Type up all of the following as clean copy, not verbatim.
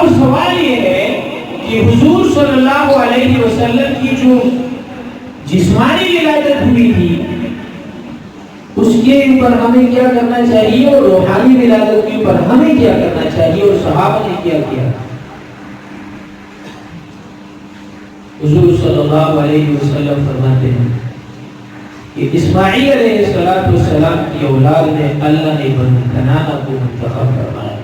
اب سوال یہ ہے کہ حضور صلی اللہ علیہ وسلم کی جو جسمانی ولادت ہوئی تھی اس کے اوپر ہمیں کیا کرنا چاہیے اور روحانی ولادت کے اوپر ہمیں کیا کرنا چاہیے اور صحابہ نے کیا کیا؟ حضور صلی اللہ علیہ وسلم فرماتے ہیں کہ اسماعیل علیہ السلام کی اولاد میں اللہ نے بنو کنانہ کو منتخب فرمایا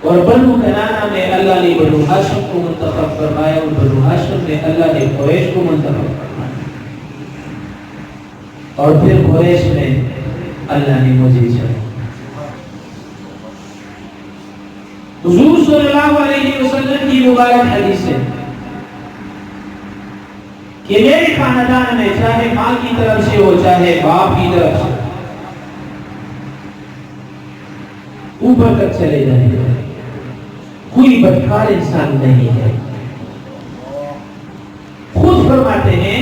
اور بنو کنانہ میں اللہ نے بنو ہاشم کو منتخب فرمایا اور بنو ہاشم میں اللہ نے قریش کو منتخب فرمایا اور پھر قریش میں اللہ نے مجھے چاہا۔ حضور صلی اللہ علیہ وسلم کی مبارک حدیث ہے کہ میرے خاندان میں چاہے ماں کی طرف سے ہو چاہے باپ کی طرف سے اوپر تک چلے جائیں گے، کوئی بدکار انسان نہیں ہے۔ خود فرماتے ہیں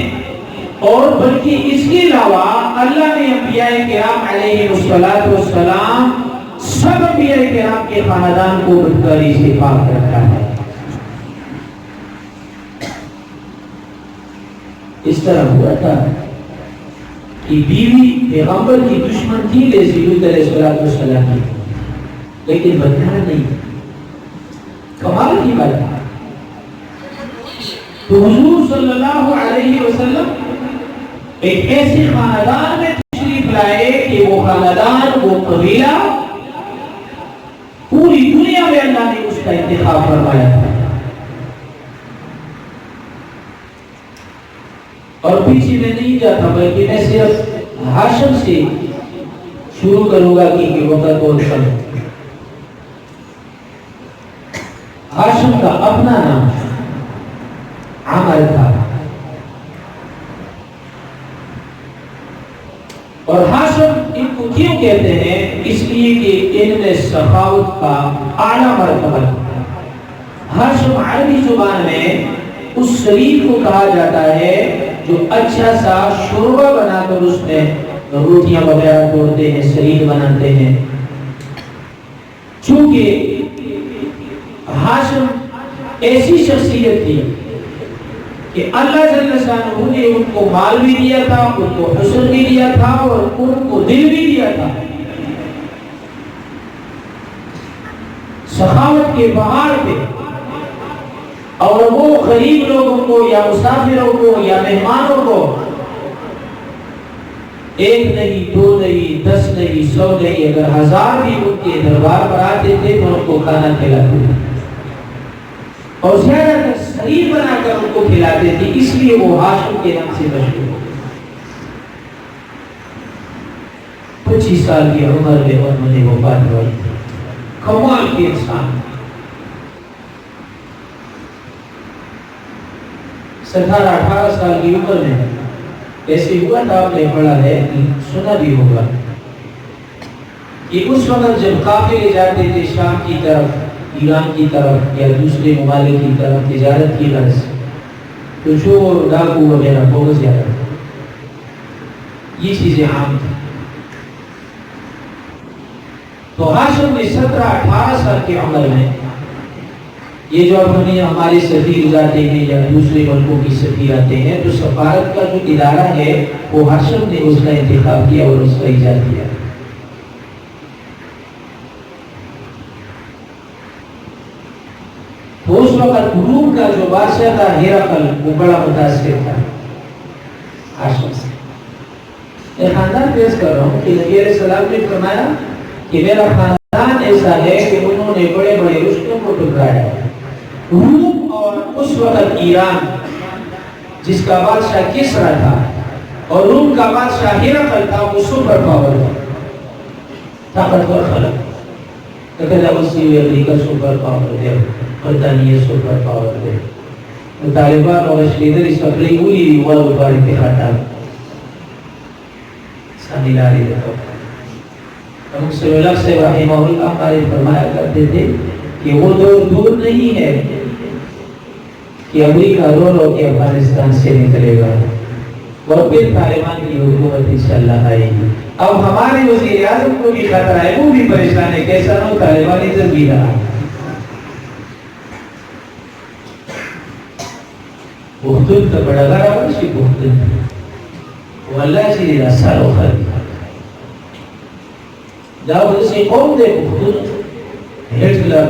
اور بلکہ اس کے علاوہ اللہ نے انبیاء کرام علیہ السلام سب انبیاء کرام کے خاندان کو بدکاری سے پاک رکھا ہے۔ اس طرح ہوا تھا کہ بیوی پیغمبر کی دشمن تھی لوط علیہ السلام کی، لیکن بدکار نہیں، کمال کی بات ہے۔ تو حضور صلی اللہ علیہ وسلم ایک ایسے خاندان میں تشریف لائے کہ وہ خاندان، وہ قبیلہ پوری دنیا میں اللہ نے اس کا انتخاب فرمایا تھا۔ اور پیچھے میں نہیں جاتا بلکہ میں صرف ہاشم سے شروع کروں گا کہ وقت اور سمے۔ ہاشم کا اپنا نام عمر تھا اور ہاشم ان کو کیوں کہتے ہیں؟ اس لیے کہ ان میں سخاوت کا اعلیٰ مرتبہ تھا۔ ہاشم عربی زبان میں اس شریف کو کہا جاتا ہے جو اچھا سا شوربہ بنا کر اس میں روٹیاں وغیرہ توڑتے ہیں، شریف بناتے ہیں۔ چونکہ ہاشم ایسی شخصیت تھی کہ اللہ جل شانہ نے ان کو مال بھی دیا تھا، ان کو حسن بھی دیا تھا اور ان کو دل بھی دیا تھا۔ سخاوت کے پہاڑ پہ، اور وہ غریب لوگوں کو یا مسافروں کو یا مہمانوں کو ایک نہیں، دو نہیں، 10 نہیں، 100 نہیں، اگر 1000 بھی ان کے دربار پر آتے تھے تو ان کو کھانا کھلاتے تھے اور زیادہ تر شریف بنا کر ان کو کھلاتے تھے، اس لیے وہ ہاشم کے نام سے مشہور ہو۔ 25 سال کی عمر میں انہوں نے وفات پائی تھی۔ کمال کے انسان، 17-18 سال کی عمر میں ایسے ہوا تھا، آپ نے پڑھا ہے، سنا بھی ہوگا کہ اس وقت جب قافلے جاتے تھے شام کی طرف، ایران کی طرف یا دوسرے ممالک کی طرف تجارت کی غرض سے، تو چور ڈاکو وغیرہ بہت زیادہ تھے، یہ چیزیں عام تھیں۔ تو ہاشم نے 17-18 سال کی عمر میں، یہ جو اب ہمارے سفیر جاتے ہیں یا دوسرے ملکوں کی سفیر آتے ہیں تو سفارت کا جو ادارہ ہے وہ ہاشم نے اس کا انتخاب کیا اور اس کا ایجاد کیا۔ تو اس وقت روم کا جو بادشاہ تھا ہیراقل، وہ بڑا متاثر تھا ہاشم سے۔ میں خاندان پیش کر رہا ہوں کہ نبی علیہ السلام نے فرمایا کہ میرا خاندان ایسا ہے کہ انہوں نے بڑے بڑے رشتوں کو ٹکرایا۔ روم اور اس وقت ایران جس کا بادشاہ کسرا تھا اور روم کا بادشاہ ہیراقل تھا، وہ سپر پاور تھا، طاقتور خلق۔ لیکن روسی امریکہ سپر پاور ہے، برطانیہ سپر پاور ہے، طالبان اور اشلیدر اس وقت لیگولی والو باری پہ خاتا ساملاری رہتا ہے۔ ہم صلی اللہ علیہ وسلم رحمہ اللہ ہمارے فرمایا کرتے تھے کہ وہ دور نہیں ہے کہ امریکہ رو رو کے افغانستان سے نکلے گا اور پھر طالبان کی حکومت انشاءاللہ آئے گی۔ اب ہمارے وزیر اعظم کو بھی خطرہ ہے، وہ بھی پریشان ہے، کیسا نو طالبانیزم بھی رہا ہے۔ بہتن تو بڑا گرا ورشی بہتن واللہ چیزی رسال و خرد جاؤ جیسے قوم دے بہتن ہٹلر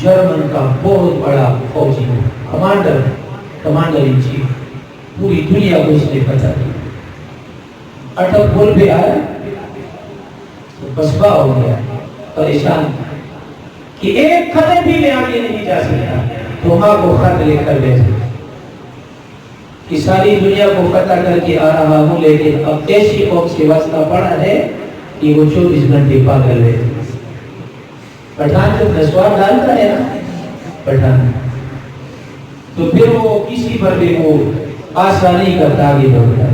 جرمن کا بہت بڑا فوجی کمانڈر ان چیف، پوری دنیا کو اس نے پتہ دیا، اٹک بول پہ آیا تو بسپا ہو گیا، پریشان کہ ایک قدم بھی لے آگے نہیں جا سکتا، تو ماں کو خط لے کر بھیجا کہ ساری دنیا کو فتح کر کے آ رہا ہوں، لیکن اب ایسی قوم سے واسطہ پڑا ہے کہ وہ 24 گھنٹے پاگل ہے۔ پٹھان جب نسوار ڈالتا ہے نا پٹھان، تو پھر وہ کسی پر بھی وہ آسا نہیں کرتا، آگے بڑھتا ہے۔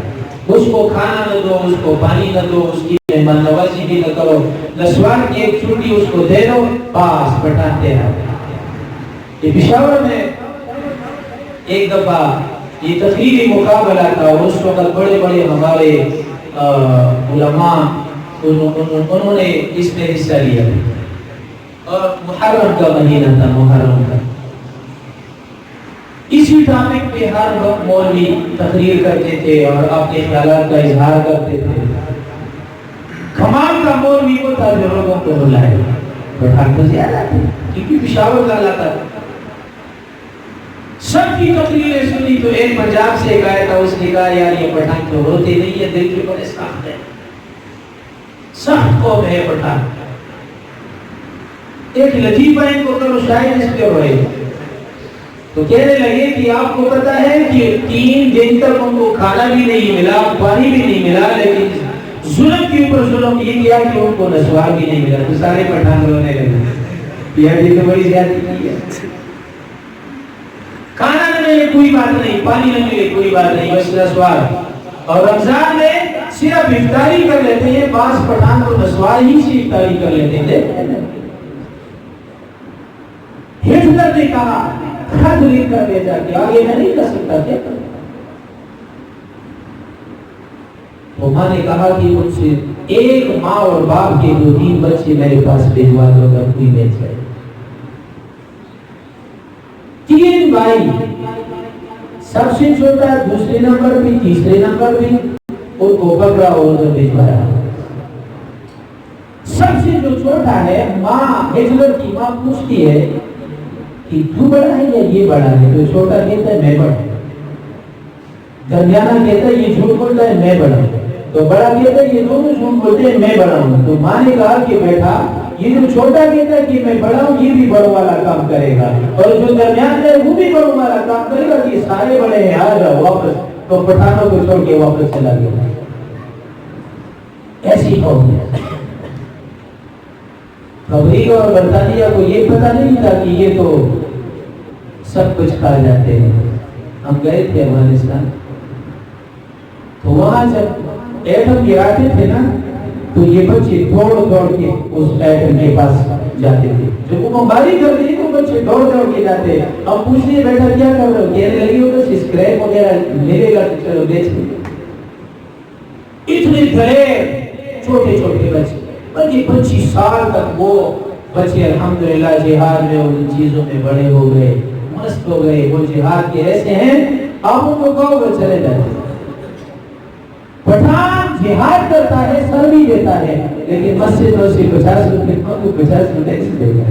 اس کو کھانا نہ دو، اس کو پانی نہ دو، اس کی مہمان نوازی بھی نہ کرو، نسوار کی ایک چھٹی اس کو دے دو، پاس پٹھان دے رہا۔ یہ پشاور میں ایک دفعہ یہ تقریری مقابلہ تھا، اور اس وقت بڑے بڑے ہمارے علماء انہوں نے اس میں حصہ لیا، اور محرم کا مہینہ تھا، محرم کا۔ اسی ٹاپک پہ ہر وقت مولوی تقریر کرتے تھے اور اپنے خیالات کا اظہار کرتے تھے۔ کمال کا مولوی کو تھا جو لوگوں کو بلائے، پٹھان کو زیادہ تھے کیونکہ پشاور کا علاقہ تھا۔ سب کی تقریریں سنی تو ایک پنجاب سے ایک آیا تھا، اس نے کہا یار یہ پٹھان تو ہوتے نہیں ہے، دل کے بڑے سخت ہے، سخت قوم ہے پٹھان۔ ایک لطیفہ ان کو کرو شاید اس پہ ہوئے تو کہنے لگے کہ آپ کو پتا ہے کہ 3 دن تک ان کو کھانا بھی نہیں ملا، پانی بھی نہیں ملا، لیکن ظلم کے اوپر ظلم یہ کیا کہ ان کو نسوار بھی نہیں ملا، تو سارے پٹھان رونے لگے، یہ تو بڑی زیادتی کی ہے۔ کھانا نہ ملے کوئی بات نہیں، پانی نہ ملے کوئی بات نہیں، بس نسوار۔ اور رمضان میں صرف افطاری کر لیتے ہیں، بعض پٹھان کو نسوار ہی سے افطاری کر لیتے تھے۔ ہٹلر نے کہا خط لکھ کر بھیجا کہ آگے میں نہیں کر سکتا، کیا کروں؟ تو ماں نے کہا کہ مجھ سے ایک ماں اور باپ کے 2-3 بچے میرے پاس بھیجوا دو اگر کوئی بھیج جائے۔ 3 بھائی، سب سے چھوٹا دوسرے نمبر بھی، تیسرے نمبر بھی، ان کو پکڑا اور ادھر بھیجوایا۔ سب سے جو چھوٹا ہے، ماں ہٹلر کی ماں پوچھتی ہے کہ تو بڑا ہے یا یہ بڑا ہے؟ تو چھوٹا کہتا ہے میں بڑا ہوں، درمیانہ کہتا ہے یہ جھوٹ بولتا ہے میں بڑا ہوں، تو بڑا کہتا ہے یہ دونوں جھوٹ بولتے ہیں میں بڑا ہوں۔ تو ماں نے کہا کہ بیٹا یہ جو چھوٹا کہتا ہے کہ میں بڑا ہوں یہ بھی بڑوں والا کام کرے گا، اور جو درمیان ہے وہ بھی بڑوں والا کام کرے گا، کہ سارے بڑے ہیں آ جاؤ واپس۔ تو پٹھانوں کو چھوڑ کے واپس چلا گیا۔ ایسی قوم ہے۔ امریکہ اور برطانیہ کو یہ پتہ نہیں تھا کہ یہ تو سب کچھ کھا جاتے ہیں۔ ہم گئے تھے افغانستان، تو وہاں جب ایٹم گراتے تھے نا تو یہ بچے دوڑ دوڑ کے اس ایٹم کے پاس جاتے تھے، جب وہ بمباری کر دی تو بچے دوڑ دوڑ کے جاتے۔ اب پوچھتے بیٹا کیا کر رہے ہو؟ کہنے لگی ہو تو اسکریپ وغیرہ ملے گا تو چلو بیچ دیں۔ اتنے دلیر چھوٹے چھوٹے بچے، بلکہ 25 سال تک وہ بچے الحمدللہ جہاد میں ان چیزوں میں بڑے ہو گئے، مست ہو گئے۔ وہ جہاد کے ایسے ہیں آپ ان کو کہو وہ چلے جاتے ہیں۔ پٹھان جہاد کرتا ہے، سر بھی دیتا ہے، لیکن مسجد میں سے 50 روپے کو 50 روپے سے دے گا۔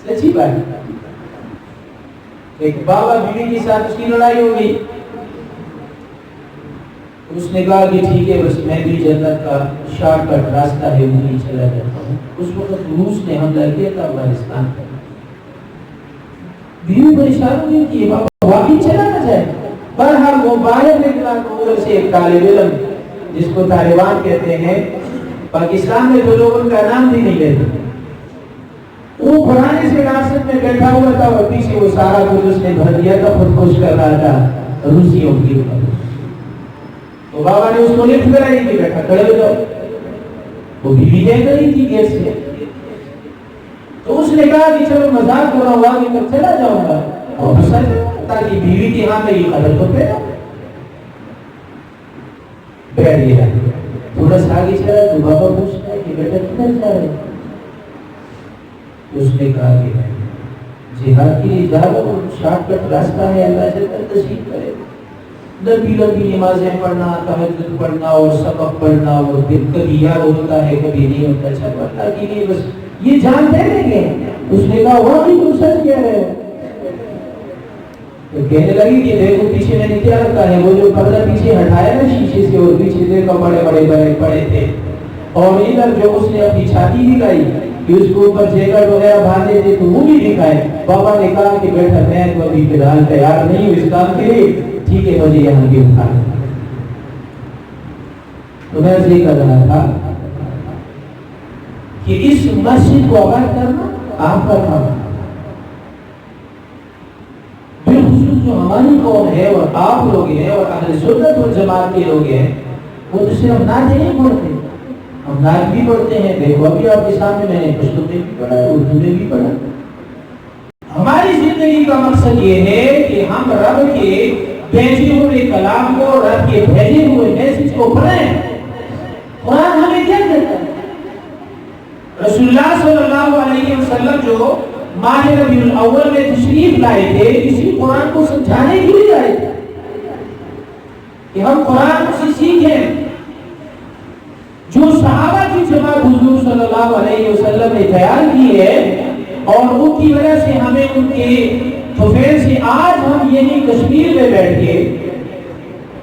سچی بات۔ ایک بابا بیوی کے ساتھ اس کی لڑائی ہو گئی، اس نے کہا کہ ٹھیک ہے بس میں بھی جنت کا شارٹ کٹ راستہ ہے وہیں چلا جاتا ہوں۔ اس وقت روس نے حملہ کیا تھا افغانستان پر۔ بیوی پریشان ہوئی کہ یہ بابا واقعی چلا نہ جائے۔ بہرحال وہ باہر نکلا تو ادھر سے ایک طالب علم جس کو طالبان کہتے ہیں، پاکستان میں تو لوگ ان کا نام بھی نہیں لیتے، وہ پرانے سے ریاست میں بیٹھا ہوا تھا اور پیچھے وہ سارا کچھ اس نے بھر دیا تھا، خودکش کر رہا تھا روسیوں کی اوپر۔ تو بابا نے اس کو لفٹ کرائی کہ بیٹھا کھڑے ہو جاؤ، وہ بیوی دیکھ رہی تھی گیٹ سے۔ تو اس نے کہا کہ چلو مذاق کر رہا ہوں آگے کر چلا جاؤں گا، اور سچ تاکہ بیوی کی ہاں میری خبر تو پیدا۔ بیٹھ گیا. تھوڑا سا آگے چلا تو بابا پوچھتا ہے کہ بیٹا کدھر جا رہے؟ اس نے کہا کہ جہاد کے لیے جا رہا ہوں، شارٹ کٹ راستہ ہے، اللہ سے تشریف کرے. لمبی لمبی نمازیں پڑھنا، تہجد پڑھنا اور سبق پڑھنا، اور دل کبھی یاد ہوتا ہے کبھی نہیں ہوتا. اچھا اللہ کے لیے بس یہ جان دے دیں گے. اس نے کہا واقعی تم سچ کہہ رہے ہو. تو کہنے لگی کہ دیکھو پیچھے میں نے کیا رکھا ہے، وہ جو پردہ پیچھے ہٹایا نا شیشے سے، اور پیچھے دیکھا بڑے بڑے بڑے پڑے تھے، اور ادھر جو اس نے اپنی چھاتی دکھائی کہ اس کو اوپر جیکٹ وغیرہ باندھے تھے تو وہ بھی دکھائے. بابا نے کہا کہ بیٹا میں تو ابھی فی الحال تیار نہیں ہوں اس کام کے لیے، ٹھیک ہے مجھے یہاں کی اٹھا. تو میں اسے کہہ رہا تھا کہ اس مسجد کو آباد کرنا آپ کا کام ہے. بالخصوص جو ہماری قوم ہے اور آپ لوگ ہیں اور اہل سنت والجماعت کے لوگ ہیں، وہ تو صرف نعتیں نہیں پڑھتے، ہم نعت بھی پڑھتے ہیں. دیکھو ابھی آپ کے سامنے میں نے پشتو میں بھی پڑھا ہے، اردو میں بھی پڑھا. ہماری زندگی کا مقصد یہ ہے کہ ہم رب کے بھیجے ہوئے کلام کو، رب کے بھیجے ہوئے میسج کو پڑھیں. قرآن ہمیں کیا کہتا ہے؟ رسول اللہ صلی اللہ علیہ وسلم جو ماہ ربیع الاول میں تشریف لائے تھے، اسی قرآن کو سمجھانے کے لیے آئے تھے کہ ہم قرآن سے سیکھیں. جو صحابہ کی جماعت حضور صلی اللہ علیہ وسلم نے تیار کی ہے، اور ان کی وجہ سے ہمیں ان کے توفیق سے آج ہم یہی کشمیر میں بیٹھ کے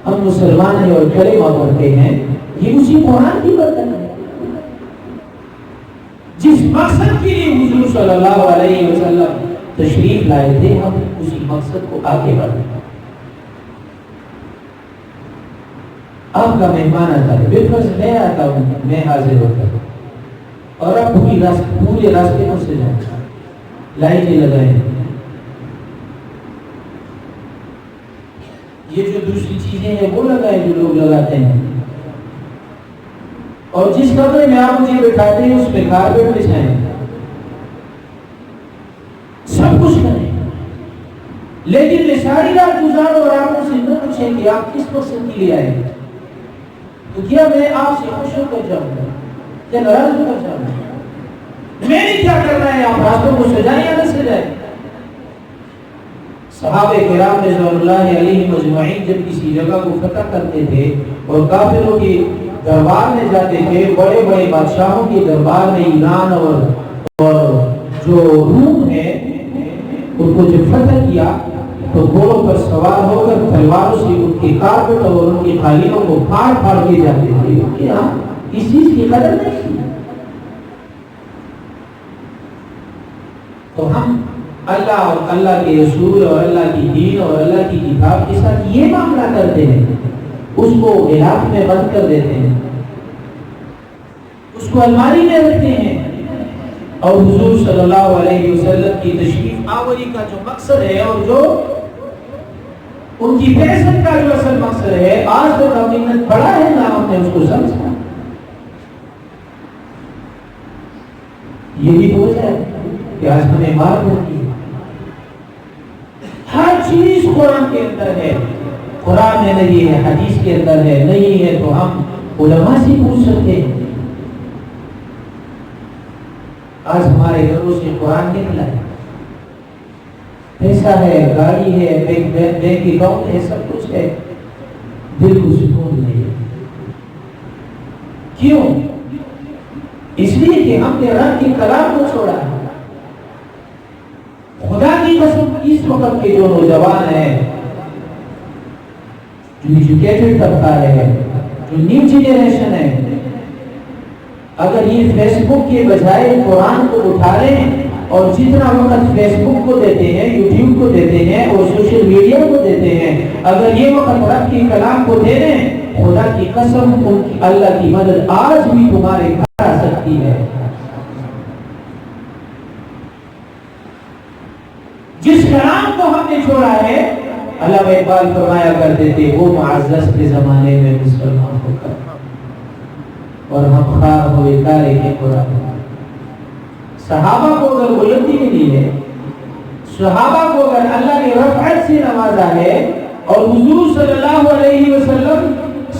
ہم مسلمان ہیں اور کلمہ پڑھتے ہیں، یہ اسی قرآن کی برکت ہے. جس مقصد کے لیے حضور صلی اللہ علیہ وسلم تشریف لائے تھے، ہم اسی مقصد کو آگے بڑھیں. آپ کا مہمان آتا ہے، بالفرض میں آتا ہوں، میں حاضر ہوتا ہوں، اور آپ پورے راستے پر سے جائیں، لائٹیں لگائیں. یہ جو دوسری چیزیں ہیں وہ لگائیں جو لوگ لگاتے ہیں، اور جس کمرے میں آپ مجھے بٹھاتے ہیں اس میں کارپیٹ بچھائیں، سب کچھ کریں. لیکن میں ساری رات گزاروں اور آپ سے نہ پوچھیں کہ آپ کس مقصد کے لیے آئے ہیں، تو کیا میں آپ سے خوش ہو کر جاؤں گا یا ناراض ہو کر جاؤں گا؟ میں نے کیا کرنا ہے؟ آپ راستوں کو سجائیں یا نہ سجائیں. صحابہ کرام رضوان اللہ علیہم اجمعین جب کسی جگہ کو فتح کرتے تھے اور کافروں کے دربار میں جاتے تھے، بڑے بڑے بادشاہوں کے دربار میں، ایران اور جو روم ہے، ان کو جب فتح کیا تو گھوڑوں پر سوار ہو کر تلواروں سے ان کے کارپٹ اور ان کی قالینوں کو پھاڑ پھاڑ کے جاتے تھے، کیونکہ ہم اس چیز کی قدر نہیں کی. تو ہم اللہ اور اللہ کے رسول اور اللہ کی دین اور اللہ کی کتاب کے ساتھ یہ معاملہ کرتے ہیں، اس کو غلاف میں بند کر دیتے ہیں، اس کو الماری میں رکھتے ہیں. اور حضور صلی اللہ علیہ وسلم کی تشریف آوری کا جو مقصد ہے اور جو ان کی بعثت کا جو اصل مقصد ہے، آج تو ہم نے پڑھا ہے نا، ہم نے اس کو سمجھا. یہی تو وجہ ہے کہ آج ہمیں مار ہوتی ہے. ہر چیز قرآن کے اندر ہے، قرآن میں نہیں ہے، حدیث کے اندر ہے، نہیں ہے تو ہم علماء سے پوچھ سکتے ہیں. آج ہمارے گھروں سے قرآن نکلا ہے، پیسہ ہے، گاڑی ہے، بینک اکاؤنٹ ہے، سب کچھ ہے، دل کو سکون نہیں ہے. کیوں؟ اس لیے کہ ہم نے رب کے کلام کو چھوڑا ہے. خدا کی قسم اس وقت کے جو نوجوان ہیں، جو ایجوکیٹڈ طبقہ ہے، جو نیو جنریشن ہے، اگر یہ فیس بک کے بجائے قرآن کو اٹھا لیں اور جتنا وقت فیس بک کو دیتے ہیں، یوٹیوب کو دیتے ہیں اور سوشل میڈیا کو دیتے ہیں، اگر یہ وقت رب کے کلام کو دے دیں، خدا کی قسم ان کی اللہ کی مدد آج بھی تمہارے گھر آ سکتی ہے. جس کلام کو ہم نے چھوڑا ہے، علامہ اقبال فرمایا کرتے تھے، وہ معزز کے زمانے میں مسلمان ہو کر اور ہم خار ہوئے تارے کے قرآن. صحابہ کو اگر بلندی ملی ہے، صحابہ کو اگر اللہ نے رفعت سے نوازا ہے، اور حضور صلی اللہ علیہ وسلم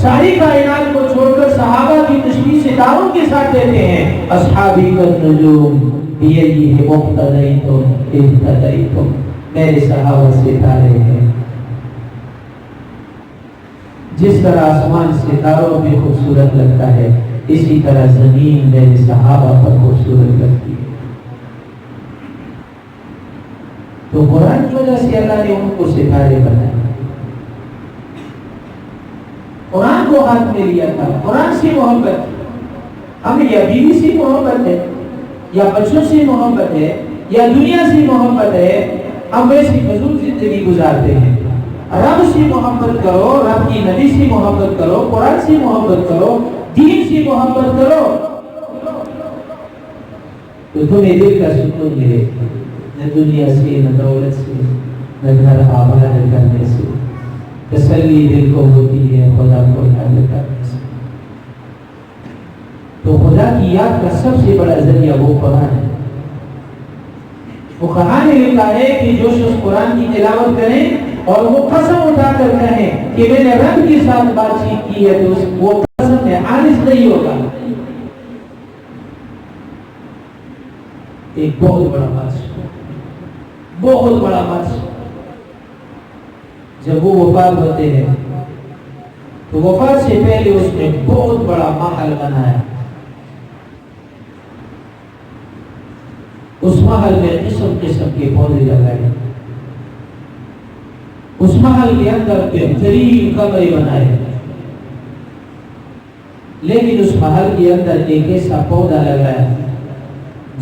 ساری کائنات کو چھوڑ کر صحابہ کی تشبیہ ستاروں کے ساتھ دیتے ہیں. اصحابی النجوم بیدی مقتدیتم اہتدیتم، میرے صحابہ ستارے ہیں. جس طرح آسمان ستاروں پہ خوبصورت لگتا ہے، اسی طرح زمین میرے صحابہ پر خوبصورت لگتی ہے. تو قرآن کی وجہ سے اللہ نے ان کو ستارے بنائے. قرآن کو ہاتھ میں لیا تھا. قرآن سے محبت، ہمیں یا بیوی سے محبت ہے، یا بچوں سے محبت ہے، یا دنیا سے محبت ہے، ہم ویسی فضول زندگی گزارتے ہیں. رب سے محبت کرو، رب کی نبی سے محبت کرو، قرآن سے محبت کرو، دین سے محبت کرو، تو تمہیں دل کا سکون ملے. نہ دنیا سے، نہ دولت سے، نہ گھر آباد کرنے سے. تسلی دل کو ہوتی ہے خدا کو یاد کرنے سے. تو خدا کی یاد کا سب سے بڑا ذریعہ وہ قرآن ہے. وہ قرآن نے لکھا ہے کہ جو شخص قرآن کی تلاوت کرے اور وہ قسم اٹھا کر کہیں کہ میں نے رب کے ساتھ بات چیت کی ہے، تو وہ قسم میں عاجز نہیں ہوگا. ایک بہت بڑا بادشاہ، بہت بڑا بادشاہ، جب وہ وفات ہوتے ہیں تو وفات سے پہلے اس نے بہت بڑا محل بنایا. اس محل میں قسم قسم کے پودے لگائے. اس محل کے اندر بہترین کمرے بنائے. لیکن اس محل کے اندر ایک ایسا پودا لگایا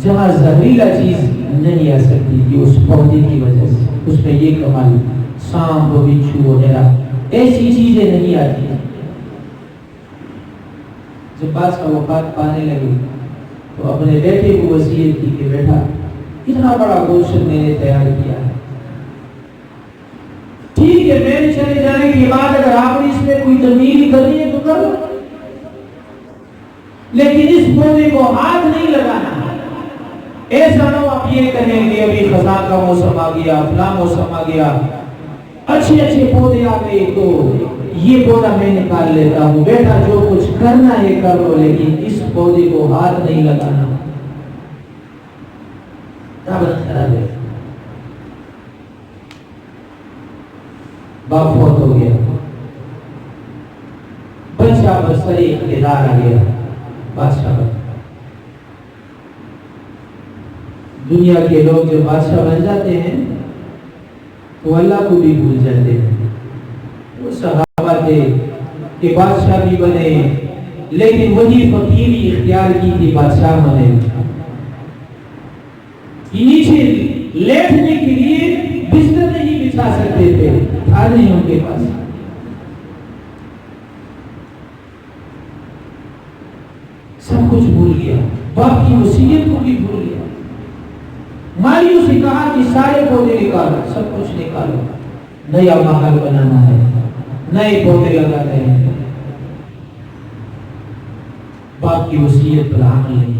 جہاں زہریلا چیز نہیں آ سکتی تھی. اس پودے کی وجہ سے اس میں یہ کمال، سانپ بچھو وغیرہ ایسی چیزیں نہیں آتی. جب بادشاہ وفات پانے لگے تو اپنے بیٹے کو وصیت کی کہ بیٹا اتنا بڑا گلشن میں نے تیار کیا ہے، ٹھیک ہے میرے چلے جانے کے بعد اگر آپ نے اس میں کوئی تبدیلی کرنی ہے تو کر لو، لیکن اس پودے کو ہاتھ نہیں لگانا. ایسا نہ ہو آپ یہ کہیں کہ ابھی خزاں کا موسم آ گیا، فلاں موسم آ گیا، اچھے اچھے پودے آ گئے تو یہ پودا میں نکال لیتا ہوں. بیٹا جو کچھ کرنا ہے کر لو، لیکن اس پودے کو ہاتھ نہیں لگانا. طبیعت خراب ہے. باپ فوت ہو گیا، بادشاہ پر سری اقتدار آ گیا. بادشاہ پر دنیا کے لوگ جو بادشاہ بن جاتے ہیں تو اللہ کو بھی بھول جاتے ہیں. وہ صحابہ تھے کہ بادشاہ بھی بنے، لیکن وہی فقیری اختیار کی تھی بادشاہ بنے. نیچے لیٹنے کے لیے بستر نہیں بچھا سکتے تھے، تھا نہیں ان کے پاس. سب کچھ بھول گیا، باپ کی وصیت کو بھی بھول گیا. مالیوں سے کہا کہ سارے پودے نکالو، سب کچھ نکالو، نیا محل بنانا ہے، نئے پودے لگانے ہیں. باپ کی وصیت پر عمل نہیں.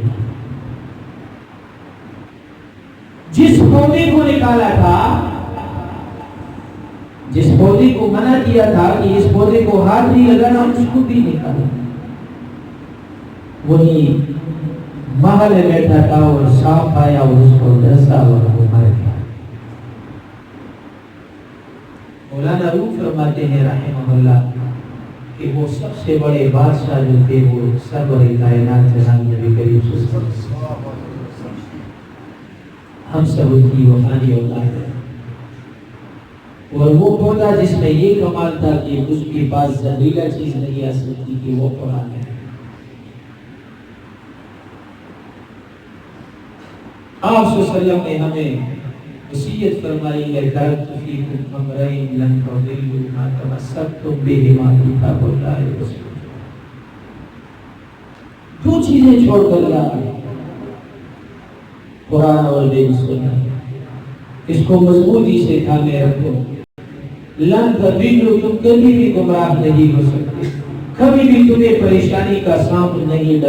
جس پودے کو نکالا تھا، جس پودے کو منع کیا تھا کہ اس پودے کو ہاتھ نہیں لگانا، اس کو بھی نکالا. وہی محل میں بیٹھا تھا اور سانپ آیا اور اس کو ڈسا اور وہ مر گیا. مولانا روح فرماتے ہیں رحمہ اللہ کہ وہ سب سے بڑے بادشاہ جو تھے وہ سرور کائنات جناب نبی کریم صلی اللہ علیہ وسلم، ہم سب ان کی وفانی اولاد ہیں. اور وہ پودا جس میں یہ کمال تھا کہ اس کے پاس زہریلا چیز نہیں آ سکتی کہ وہ قرآن ہے. آپ صلی اللہ علیہ وسلم نے ہمیں وصیت فرمائی ہے ترکت فیکم امرین لن تضلوا ما تمسکتم بہما کتاب اللہ ورسولہ. دو چیزیں چھوڑ کر اللہ نے قرآن اور میری سنت، اس کو مضبوطی سے تھامے رکھو. لن تضلوا، تم کبھی بھی گمراہ نہیں ہو سکتے، کبھی بھی تمہیں پریشانی کا سانپ نہیں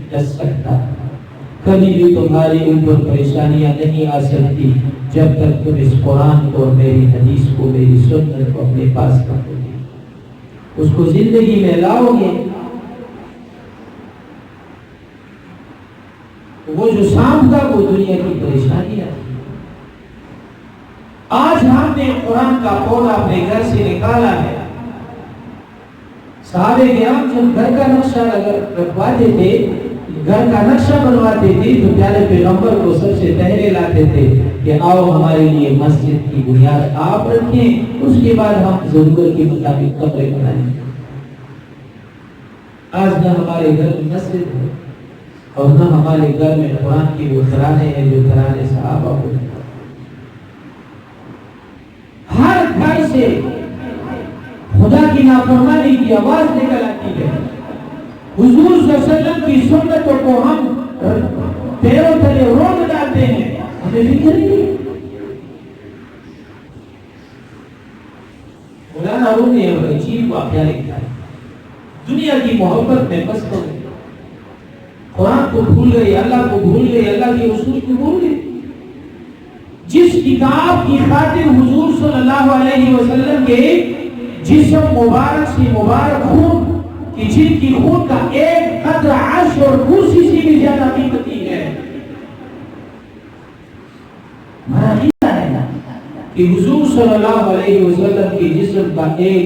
ڈس سکتا، کبھی بھی تمہارے اوپر پریشانیاں نہیں آ سکتی جب تک تم اس قرآن کو اور میری حدیث کو، میری سنت کو اپنے پاس رکھو گے. اس کو زندگی میں لاؤ گے، وہ جو سانپ تھا وہ دنیا کی پریشانی ہے۔ آج ہم نے قرآن کا پودا اپنے گھر سے نکالا ہے۔ صحابہ کرام جب گھر کا نقشہ رکھواتے تھے، گھر کا نقشہ بنواتے تھے، تو پیارے پیغمبر کو سب سے پہلے لاتے تھے کہ آؤ ہمارے لیے مسجد کی بنیاد آپ رکھیں، اس کے بعد ہم ضرورت کے مطابق قبریں بنائیں۔ آج نہ ہمارے گھر میں مسجد ہے اور نہ ہمارے گھر میں قرآن کی وہ ترانے ہیں جو ترانے صحابہ کو۔ ہر گھر سے خدا کی نافرمانی کی آواز نکل آتی ہے۔ حضور صلی اللہ علیہ وسلم کی سنتوں کو ہم پیروں تلے روک ڈالتے ہیں، ہمیں فکر نہیں۔ مولانا روم نے ایک عجیب واقعہ لکھا ہے، دنیا کی محبت میں بس ہو گئے، قرآن کو بھول گئے، اللہ کو بھول گئے، اللہ کے رسول کو بھول گئے۔ جس کتاب کی خاطر حضور صلی اللہ علیہ وسلم کے جسم مبارک سے مبارک خون کہ جن کی خون کا ایک قطرہ عرش اور کرسی سے بھی زیادہ قیمتی ہے، ہمارا عقیدہ ہے نا کہ حضور صلی اللہ علیہ وسلم کے جسم کا ایک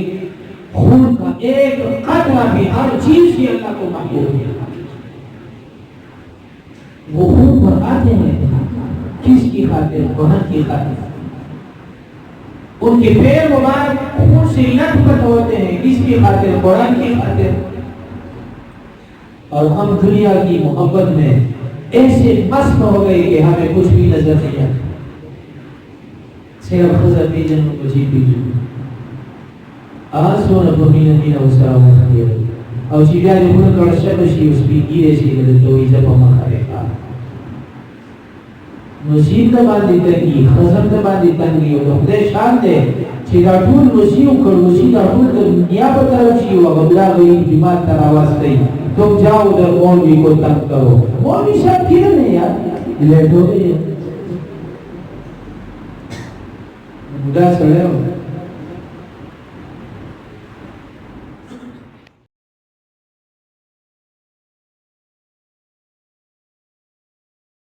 خون کا ایک قطرہ بھی ہر چیز سے اللہ کو محبوب ہے۔ وہ خون پر آتے ہیں کس کی خاطر؟ قرآن کی خاطر۔ ان کے پیر مبارک خون سے لٹ پٹ ہوتے ہیں کس کی خاطر؟ قرآن کی خاطر۔ اور ہم دنیا کی محبت میں ایسے مست ہو گئے کہ ہمیں کچھ بھی نظر نہیں آتا، صرف خزر بھی جنوں کو جی بھی جو آسو رب مینتی نو سلام علیہ اور چیزیں جو ہوں تو شبشی اس بھی گیرے سی لدے تو ایزا پاما کھارے کھا نصیب دا باندی تنگی خزر دا باندی تنگی اور خدے شان دے چیزا ٹھول نصیب کر نصیب دا ٹھول در دنیا بطرف چیو غبلا گئی جماعت تر آواز کئی تم جاؤ در مولوی کو تنگ کرو، مولوی صاحب کیا نہیں یار لیٹ ہو گئی ہے بڑا سڑے ہو